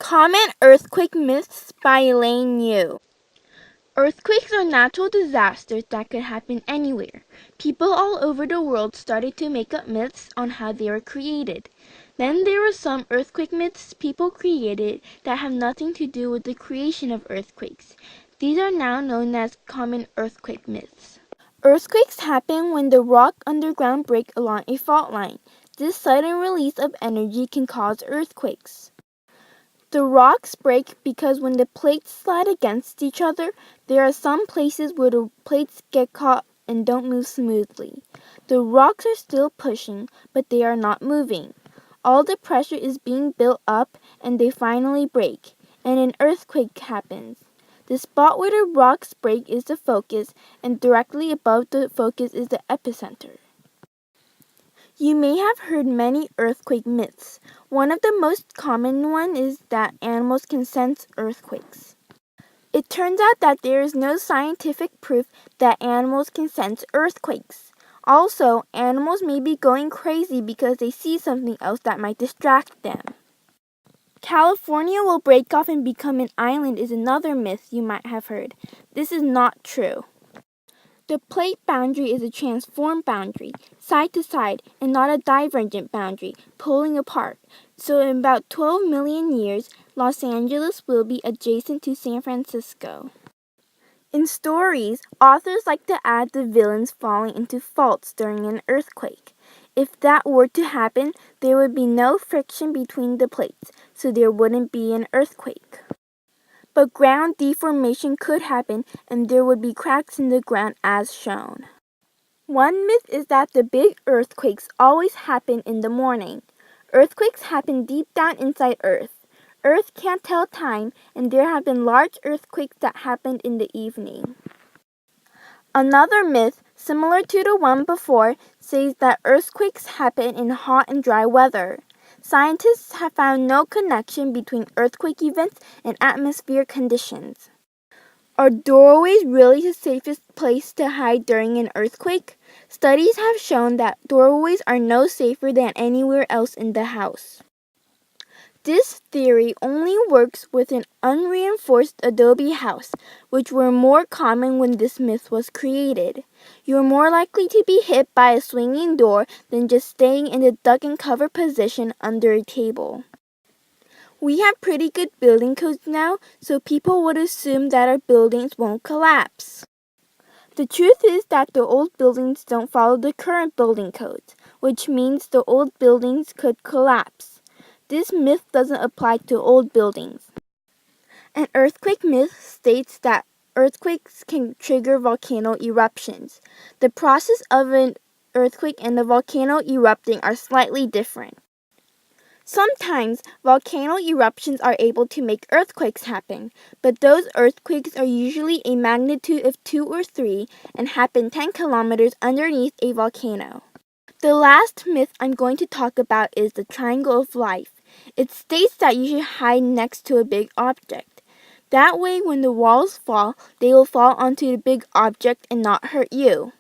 Common earthquake myths by Elaine. Earthquakes are natural disasters that could happen anywhere. People all over the world started to make up myths on how they were created. Then there were some earthquake myths people created that have nothing to do with the creation of earthquakes. These are now known as common earthquake myths. Earthquakes happen when the rock underground breaks along a fault line. This sudden release of energy can cause earthquakes. The rocks break because when the plates slide against each other, there are some places where the plates get caught and don't move smoothly. The rocks are still pushing, but they are not moving. All the pressure is being built up and they finally break, and an earthquake happens. The spot where the rocks break is the focus, and directly above the focus is the epicenter. You may have heard many earthquake myths. One of the most common ones is that animals can sense earthquakes. It turns out that there is no scientific proof that animals can sense earthquakes. Also, animals may be going crazy because they see something else that might distract them. California will break off and become an island is another myth you might have heard. This is not true. The plate boundary is a transform boundary, side to side, and not a divergent boundary, pulling apart. So in about 12 million years, Los Angeles will be adjacent to San Francisco. In stories, authors like to add the villains falling into faults during an earthquake. If that were to happen, there would be no friction between the plates, so there wouldn't be an earthquake. But ground deformation could happen and there would be cracks in the ground as shown. One myth is that the big earthquakes always happen in the morning. Earthquakes happen deep down inside Earth. Earth can't tell time, and there have been large earthquakes that happened in the evening. Another myth, similar to the one before, says that earthquakes happen in hot and dry weather. Scientists have found no connection between earthquake events and atmospheric conditions. Are doorways really the safest place to hide during an earthquake? Studies have shown that doorways are no safer than anywhere else in the house. This theory only works with an unreinforced adobe house, which were more common when this myth was created. You are more likely to be hit by a swinging door than just staying in the duck and cover position under a table. We have pretty good building codes now, so people would assume that our buildings won't collapse. The truth is that the old buildings don't follow the current building codes, which means the old buildings could collapse. This myth doesn't apply to old buildings. An earthquake myth states that earthquakes can trigger volcano eruptions. The process of an earthquake and a volcano erupting are slightly different. Sometimes volcano eruptions are able to make earthquakes happen, but those earthquakes are usually a magnitude of 2 or 3 and happen 10 kilometers underneath a volcano. The last myth I'm going to talk about is the triangle of life. It states that you should hide next to a big object. That way, when the walls fall, they will fall onto the big object and not hurt you.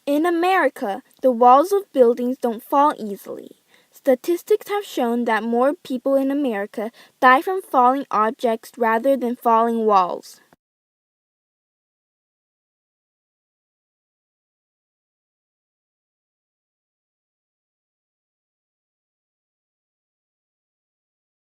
In America, the walls of buildings don't fall easily. Statistics have shown that more people in America die from falling objects rather than falling walls.